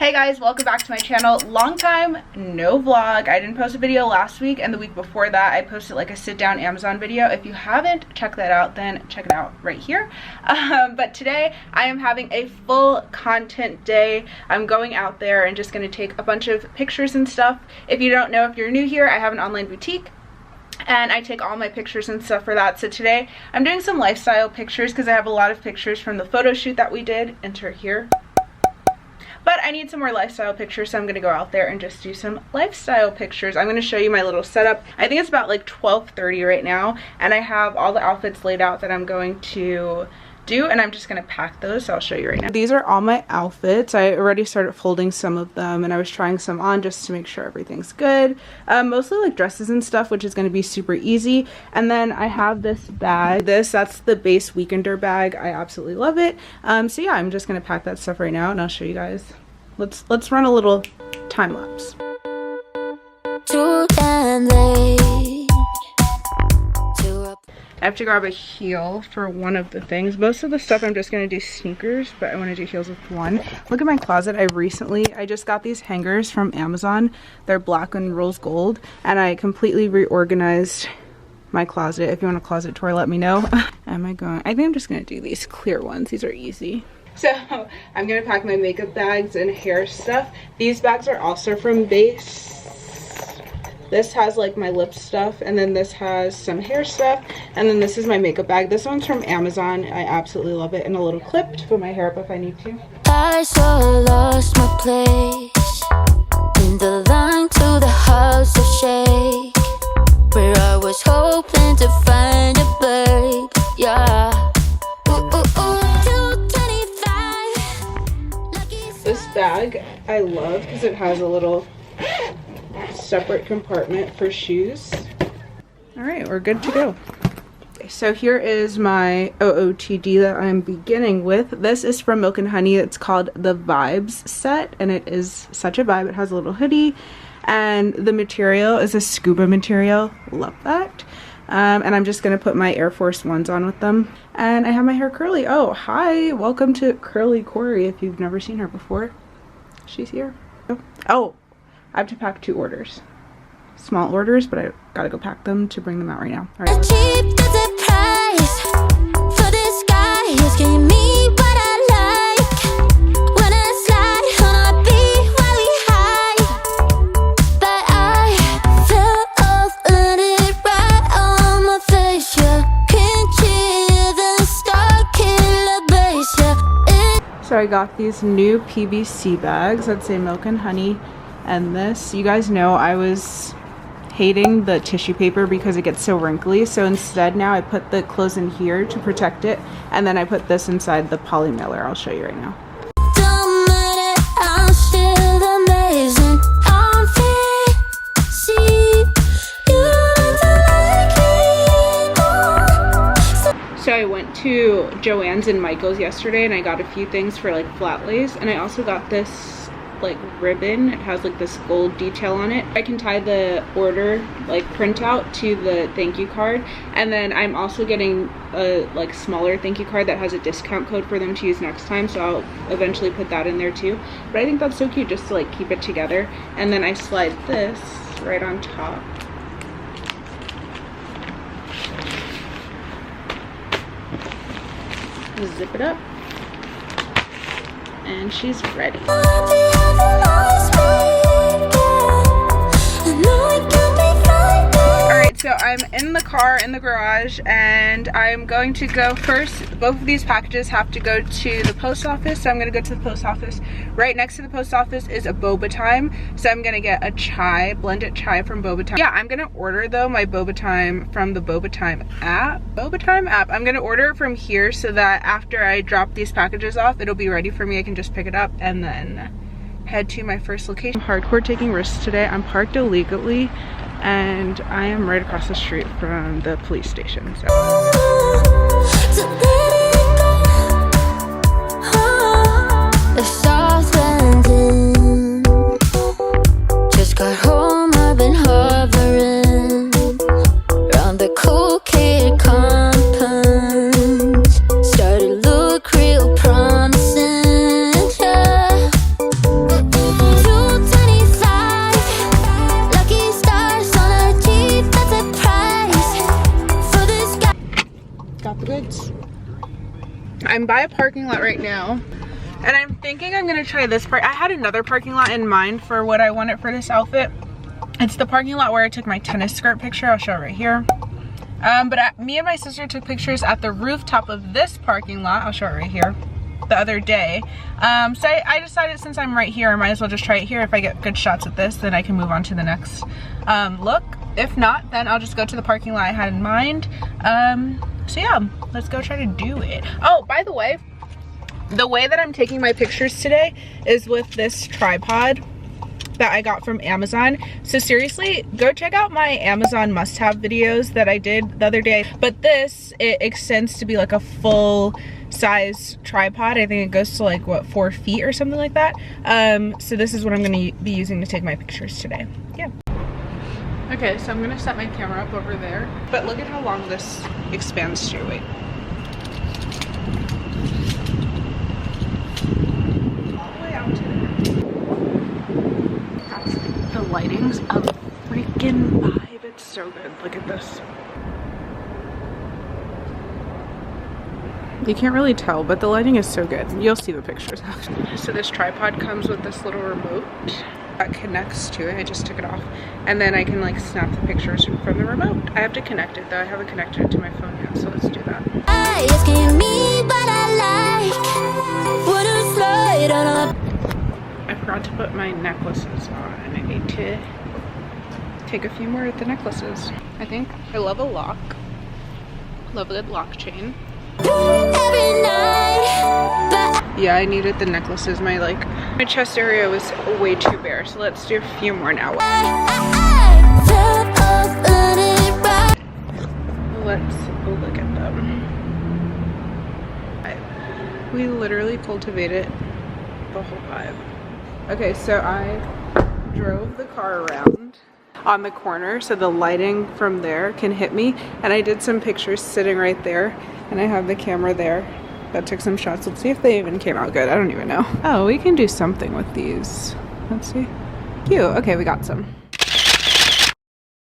Hey guys, welcome back to my channel. Long time no vlog. I didn't post a video last week, and the week before that I posted like a sit down Amazon video. If you haven't checked that out, then check it out right here. But today I am having a full content day. I'm going out there and just going to take a bunch of pictures and stuff. If you don't know, if you're new here, I have an online boutique and I take all my pictures and stuff for that. So today I'm doing some lifestyle pictures because I have a lot of pictures from the photo shoot that we did. Enter here. But I need some more lifestyle pictures, so I'm going to go out there and just do some lifestyle pictures. I'm going to show you my little setup. I think it's about like 12:30 right now, and I have all the outfits laid out that I'm going to do, and I'm just going to pack those, so I'll show you right now. These are all my outfits. I already started folding some of them, and I was trying some on just to make sure everything's good. Mostly like dresses and stuff, which is going to be super easy. And then I have this bag. That's the base weekender bag. I absolutely love it. So yeah, I'm just going to pack that stuff right now, and I'll show you guys. Let's run a little time lapse. I have to grab a heel for one of the things. Most of the stuff I'm just going to do sneakers, but I want to do heels with one. Look at my closet. I just got these hangers from Amazon. They're black and rose gold, and I completely reorganized my closet. If you want a closet tour, let me know. I think I'm just going to do these clear ones. These are easy. So I'm going to pack my makeup bags and hair stuff. These bags are also from Base. This has like my lip stuff, and then this has some hair stuff, and then this is my makeup bag. This one's from Amazon. I absolutely love it. And a little clip to put my hair up if I need to. I so lost my place in the line to the house of shake, where I was hoping to find a babe. Yeah. Ooh, ooh, ooh. 225. This bag I love because it has a little separate compartment for shoes. All right, we're good to go. Okay, so here is my OOTD that I'm beginning with. This is from Milk and Honey. It's called the Vibes set, and it is such a vibe. It has a little hoodie, and the material is a scuba material. Love that. And I'm just gonna put my Air Force Ones on with them. And I have my hair curly. Oh, hi, welcome to Curly Quori. If you've never seen her before, she's here. Oh, I have to pack 2 orders. Small orders, but I gotta go pack them to bring them out right now. All right. So I got these new PVC bags that say Milk and Honey. And this, you guys know I was hating the tissue paper because it gets so wrinkly, so instead now I put the clothes in here to protect it, and then I put this inside the poly mailer. I'll show you right now. So I went to Joann's and Michael's yesterday, and I got a few things for like flat lace, and I also got this like ribbon. It has like this gold detail on it. I can tie the order like printout to the thank you card, and then I'm also getting a like smaller thank you card that has a discount code for them to use next time, so I'll eventually put that in there too. But I think that's so cute just to like keep it together. And then I slide this right on top. Zip it up, and she's ready. Alright, so I'm in the car in the garage, and I'm going to go first. Both of these packages have to go to the post office, so I'm going to go to the post office. Right next to the post office is a boba time, so I'm going to get a chai, blended chai from boba time. Yeah, I'm going to order though my boba time from the boba time app. I'm going to order it from here so that after I drop these packages off, it'll be ready for me. I can just pick it up and then head to my first location. I'm hardcore taking risks today. I'm parked illegally, and I am right across the street from the police station. So. Just got home, I've been hovering around the cool kid compound. Started to look real promising, yeah. I'm by a parking lot right now, and I'm thinking I'm gonna try this part. I had another parking lot in mind for what I wanted for this outfit. It's the parking lot where I took my tennis skirt picture. I'll show it right here. Me and my sister took pictures at the rooftop of this parking lot. I'll show it right here. The other day. So I decided since I'm right here, I might as well just try it here. If I get good shots at this, then I can move on to the next look. If not, then I'll just go to the parking lot I had in mind. So yeah, let's go try to do it. Oh, by the way that I'm taking my pictures today is with this tripod that I got from Amazon. So seriously, go check out my Amazon must-have videos that I did the other day. But this, it extends to be like a full size tripod. I think it goes to like, what, 4 feet or something like that. So this is what I'm gonna be using to take my pictures today. Yeah. Okay, so I'm gonna set my camera up over there. But look at how long this expands to. Wait. All the way out to there. The lighting's a freaking vibe. It's so good. Look at this. You can't really tell, but the lighting is so good. You'll see the pictures. So this tripod comes with this little remote that connects to it. I just took it off. And then I can like snap the pictures from the remote. I have to connect it though. I haven't connected it to my phone yet, so let's do that. I forgot to put my necklaces on. I need to take a few more of the necklaces. I think I love a lock. Love a good lock chain. Yeah, I needed the necklaces. My chest area was way too bare, so let's do a few more now. Let's look at them. We literally cultivated the whole vibe. Okay, so I drove the car around on the corner so the lighting from there can hit me, and I did some pictures sitting right there, and I have the camera there that took some shots. Let's see if they even came out good. I don't even know. Oh, we can do something with these. Let's see. Cute. Okay, we got some.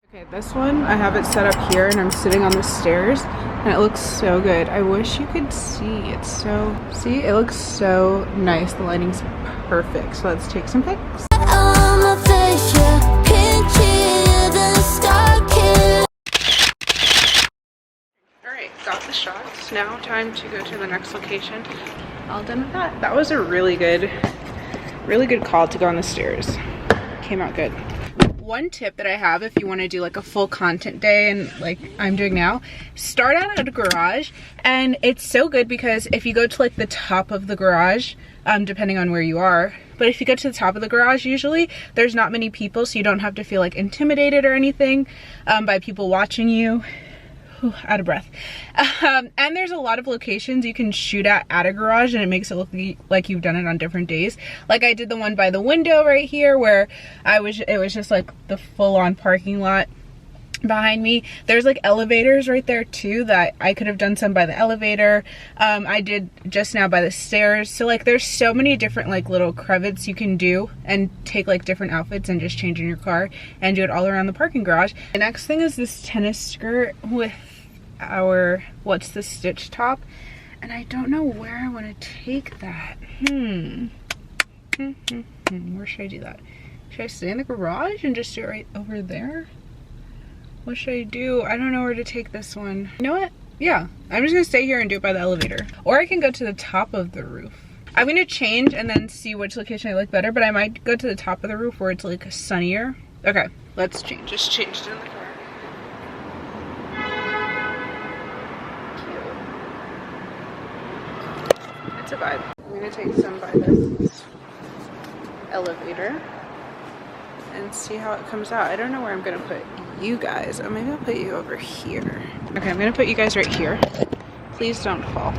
Okay, this one, I have it set up here and I'm sitting on the stairs and it looks so good. I wish you could see. It's so, see, it looks so nice. The lighting's perfect. So let's take some pics. Got the shots. Now time to go to the next location. All done with that. That was a really good call to go on the stairs. Came out good. One tip that I have if you want to do like a full content day and like I'm doing now, start out at a garage. And it's so good because if you go to like the top of the garage, depending on where you are, but if you go to the top of the garage, usually there's not many people, so you don't have to feel like intimidated or anything by people watching you. Out of breath. And there's a lot of locations you can shoot at a garage and it makes it look like you've done it on different days. Like I did the one by the window right here where it was just like the full-on parking lot behind me. There's like elevators right there too that I could have done some by the elevator. I did just now by the stairs. So like there's so many different like little crevices you can do and take like different outfits and just change in your car and do it all around the parking garage. The next thing is this tennis skirt with our what's the stitch top, and I don't know where I want to take that. Where should I do that? Should I stay in the garage and just do it right over there? What should I do? I don't know where to take this one. You know what? Yeah, I'm just gonna stay here and do it by the elevator. Or I can go to the top of the roof. I'm gonna change and then see which location I like better, but I might go to the top of the roof where it's like sunnier. Okay, let's change. Just changed in the car. It's a vibe. I'm gonna take some by this elevator and see how it comes out. I don't know where I'm gonna put you guys. Oh, maybe I'll put you over here. Okay, I'm gonna put you guys right here. Please don't fall.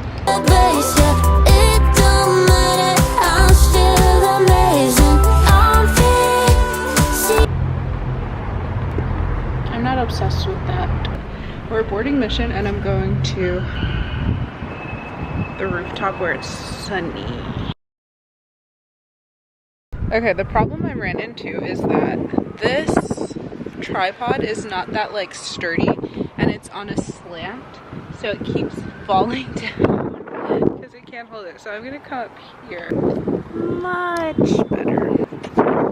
I'm not obsessed with that. We're boarding Mission and I'm going to the rooftop where it's sunny. Okay, the problem I ran into is that this tripod is not that like sturdy and it's on a slant, so it keeps falling down because because it can't hold it. So I'm gonna come up here. Much better.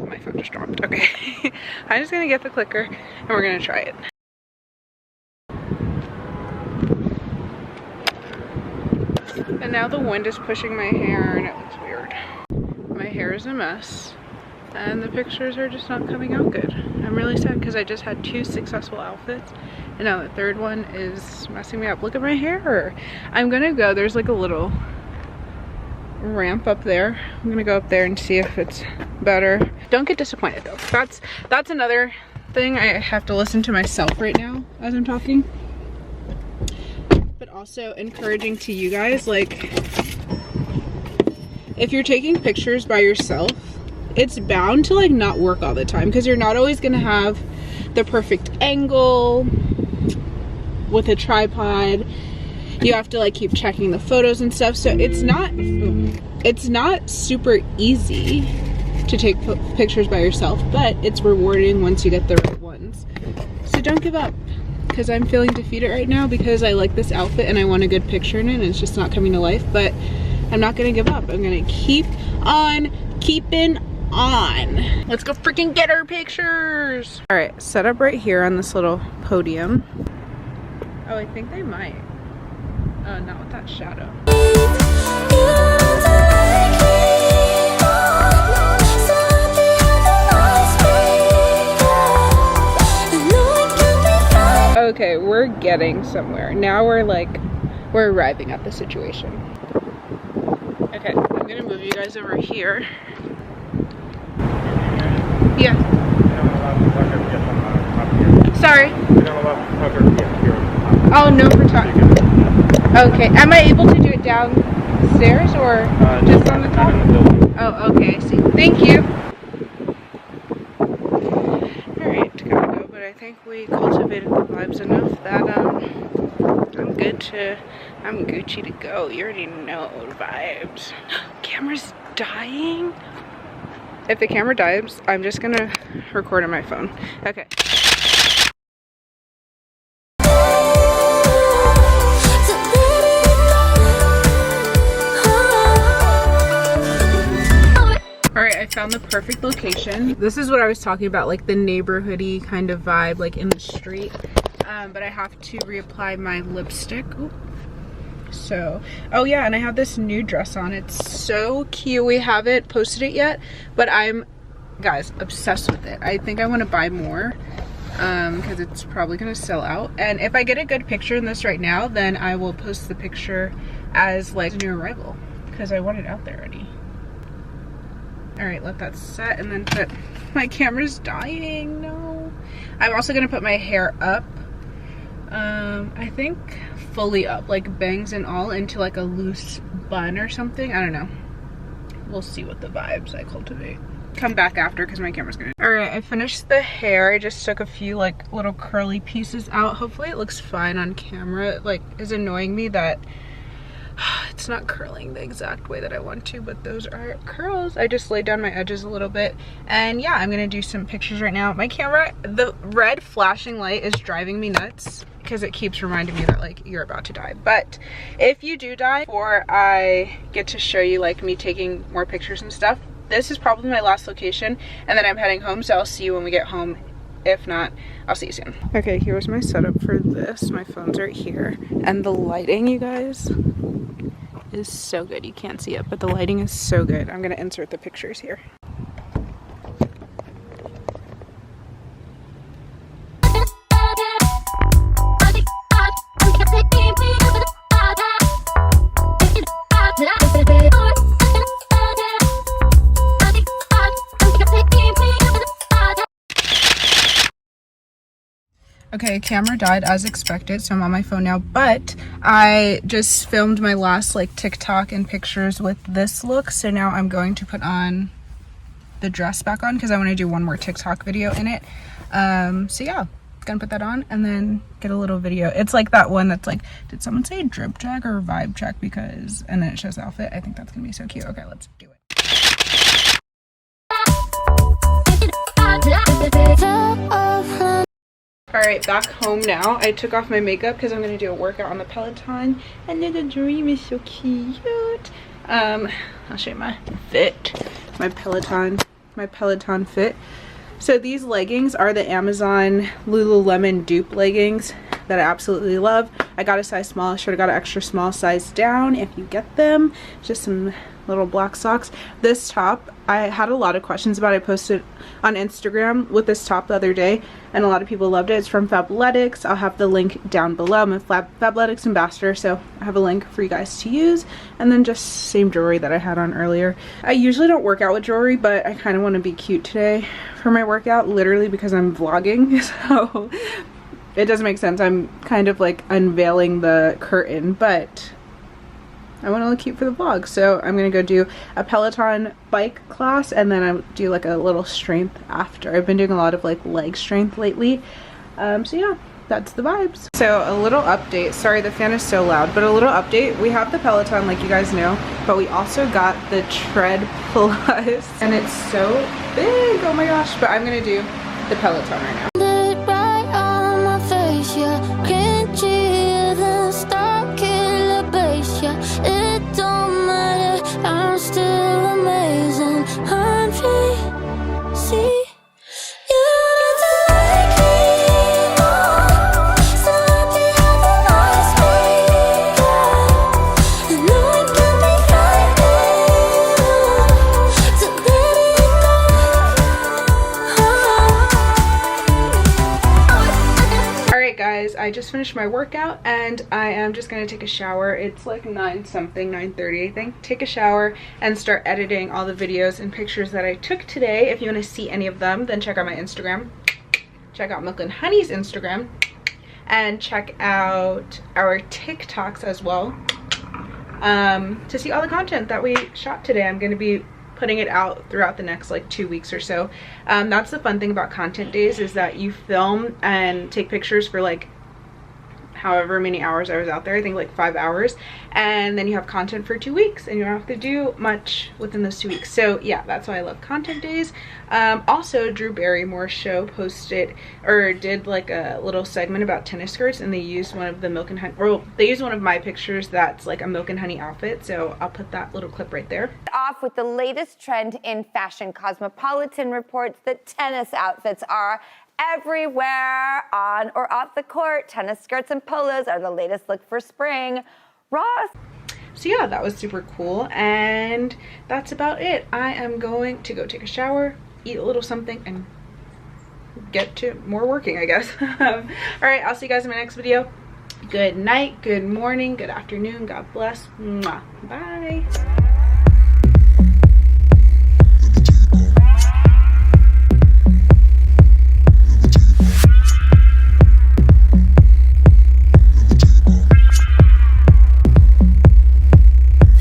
My phone just dropped. Okay. I'm just gonna get the clicker and we're gonna try it. And now the wind is pushing my hair and it looks weird. My hair is a mess and the pictures are just not coming out good. I'm really sad because I just had 2 successful outfits and now the third one is messing me up. Look at my hair. I'm gonna go, there's like a little ramp up there. I'm gonna go up there and see if it's better. Don't get disappointed though. That's another thing. I have to listen to myself right now as I'm talking. But also encouraging to you guys, like, if you're taking pictures by yourself, it's bound to like not work all the time because you're not always gonna have the perfect angle with a tripod. You have to like keep checking the photos and stuff, so it's not super easy to take pictures by yourself, but it's rewarding once you get the right ones. So don't give up, because I'm feeling defeated right now because I like this outfit and I want a good picture in it and it's just not coming to life. But I'm not gonna give up. I'm gonna keep on keeping on. Let's go freaking get our pictures. All right, set up right here on this little podium. Oh, I think they might. Not with that shadow. Okay, we're getting somewhere. Now we're arriving at the situation. Okay, I'm gonna move you guys over here. Yeah. Sorry. Oh, no photography. Okay, am I able to do it downstairs or just on the top? Oh, okay, I see. Thank you. Alright, gotta go, but I think we cultivated the vibes enough that I'm Gucci to go. You already know vibes. Camera's dying? If the camera dies, I'm just gonna record on my phone. Okay. Alright, I found the perfect location. This is what I was talking about, like the neighborhoody kind of vibe, like in the street. But I have to reapply my lipstick. Ooh. So, oh yeah, and I have this new dress on. It's so cute. We haven't posted it yet, but I'm, guys, obsessed with it. I think I want to buy more because it's probably going to sell out. And if I get a good picture in this right now, then I will post the picture as like a new arrival because I want it out there already. All right, let that set and then put, my camera's dying, no. I'm also gonna put my hair up, I think fully up, like bangs and all, into like a loose bun or something, I don't know. We'll see what the vibes I cultivate. Come back after because my camera's gonna. All right, I finished the hair. I just took a few like little curly pieces out. Hopefully it looks fine on camera. It like is annoying me that it's not curling the exact way that I want to, but those are curls. I just laid down my edges a little bit, and yeah, I'm gonna do some pictures right now. My camera, the red flashing light is driving me nuts because it keeps reminding me that like you're about to die. But if you do die before I get to show you like me taking more pictures and stuff, this is probably my last location, and then I'm heading home, so I'll see you when we get home. If not, I'll see you soon. Okay, here's my setup for this. My phone's right here, and the lighting, you guys, is so good. You can't see it, but the lighting is so good. I'm gonna insert the pictures here. Okay, camera died as expected, so I'm on my phone now, but I just filmed my last like TikTok and pictures with this look, so now I'm going to put on the dress back on because I want to do one more TikTok video in it. So yeah, gonna put that on and then get a little video. It's like that one that's like, did someone say drip check or vibe check? Because, and then it shows the outfit. I think that's gonna be so cute. Okay, let's do it. All right, back home now. I took off my makeup because I'm gonna do a workout on the Peloton, and then the dream is so cute. I'll show you my fit, my Peloton fit. So these leggings are the Amazon Lululemon dupe leggings that I absolutely love. I got a size small. I should have got an extra small size down if you get them. Just some little black socks. This top, I had a lot of questions about. I posted on Instagram with this top the other day, and a lot of people loved it. It's from Fabletics. I'll have the link down below. I'm a Fabletics ambassador, so I have a link for you guys to use. And then just same jewelry that I had on earlier. I usually don't work out with jewelry, but I kind of want to be cute today for my workout, literally because I'm vlogging. So it doesn't make sense. I'm kind of like unveiling the curtain, but I want to look cute for the vlog. So I'm going to go do a Peloton bike class, and then I'll do like a little strength after. I've been doing a lot of like leg strength lately. So yeah, that's the vibes. So a little update. Sorry, the fan is so loud, but a little update. We have the Peloton, like you guys know, but we also got the Tread Plus, and it's so big. Oh my gosh. But I'm going to do the Peloton right now. It don't matter, I'm still amazing. Hungry, see. I just finished my workout and I am just gonna take a shower. It's like 9 something, 9:30 I think. Take a shower and start editing all the videos and pictures that I took today. If you want to see any of them, then check out my Instagram. Check out Milk and Honey's Instagram, and check out our TikToks as well, to see all the content that we shot today. I'm gonna be putting it out throughout the next like 2 weeks or so. That's the fun thing about content days, is that you film and take pictures for like however many hours I was out there, I think like 5 hours, and then you have content for 2 weeks and you don't have to do much within those 2 weeks. So yeah, that's why I love content days. Also, Drew Barrymore's show posted or did like a little segment about tennis skirts, and they used one of the Milk and Honey, or they used one of my pictures that's like a Milk and Honey outfit, so I'll put that little clip right there. Off with the latest trend in fashion. Cosmopolitan reports that tennis outfits are everywhere. On or off the court, tennis skirts and polos are the latest look for spring. Ross. So yeah, that was super cool, and that's about it. I am going to go take a shower, eat a little something, and get to more working, I guess. All right, I'll see you guys in my next video. Good night, good morning, good afternoon, God bless. Mwah. Bye.